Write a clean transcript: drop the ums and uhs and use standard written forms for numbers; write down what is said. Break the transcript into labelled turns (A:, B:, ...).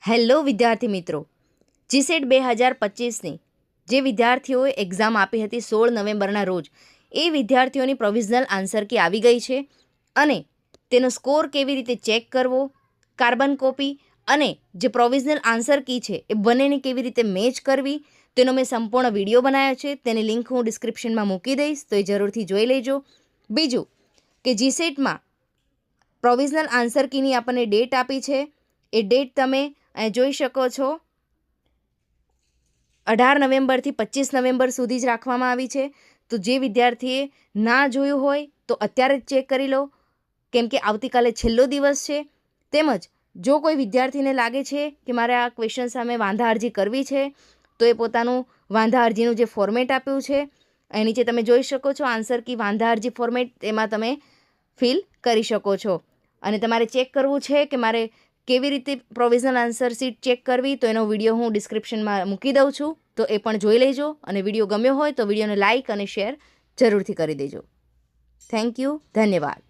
A: Hello વિદ્યાર્થી મિત્રો, GSET 2025ની જે વિદ્યાર્થીઓએ એક્ઝામ આપી હતી 16 નવેમ્બરના રોજ, એ વિદ્યાર્થીઓની પ્રોવિઝનલ આન્સર કી આવી ગઈ છે અને તેનો સ્કોર કેવી રીતે ચેક કરવો, કાર્બન કોપી અને જે પ્રોવિઝનલ આન્સર કી છે એ બંનેની કેવી રીતે મેચ કરવી તેનો મેં સંપૂર્ણ વિડીયો બનાવ્યો છે. તેની લિંક હું ડિસ્ક્રિપ્શનમાં મૂકી દઈશ, તો એ જરૂરથી જોઈ લેજો. બીજું કે જીસેટમાં પ્રોવિઝનલ આન્સર કીની આપણને ડેટ આપી છે. એ ડેટ તમે અહીં જોઈ શકો છો. 18 નવેમ્બરથી 25 નવેમ્બર સુધી જ રાખવામાં આવી છે. તો જે વિદ્યાર્થીએ ના જોયું હોય તો અત્યારે જ ચેક કરી લો, કેમ કે આવતીકાલે છેલ્લો દિવસ છે. તેમજ જો કોઈ વિદ્યાર્થીને લાગે છે કે મારે આ ક્વેશ્ચન સામે વાંધા અરજી કરવી છે, તો એ પોતાનું વાંધા અરજીનું જે ફોર્મેટ આપ્યું છે એ નીચે તમે જોઈ શકો છો, આન્સર કી વાંધા અરજી ફોર્મેટ, એમાં તમે ફિલ કરી શકો છો. અને તમારે ચેક કરવું છે કે મારે કેવી રીતે પ્રોવિઝનલ આન્સર શીટ ચેક કરવી, તો એનો વિડીયો હું ડિસ્ક્રિપ્શનમાં મૂકી દઉં છું, તો એ પણ જોઈ લેજો. અને વિડીયો ગમ્યો હોય તો વિડીયોને લાઇક અને શેર જરૂરથી કરી દેજો. થેન્ક યુ, ધન્યવાદ.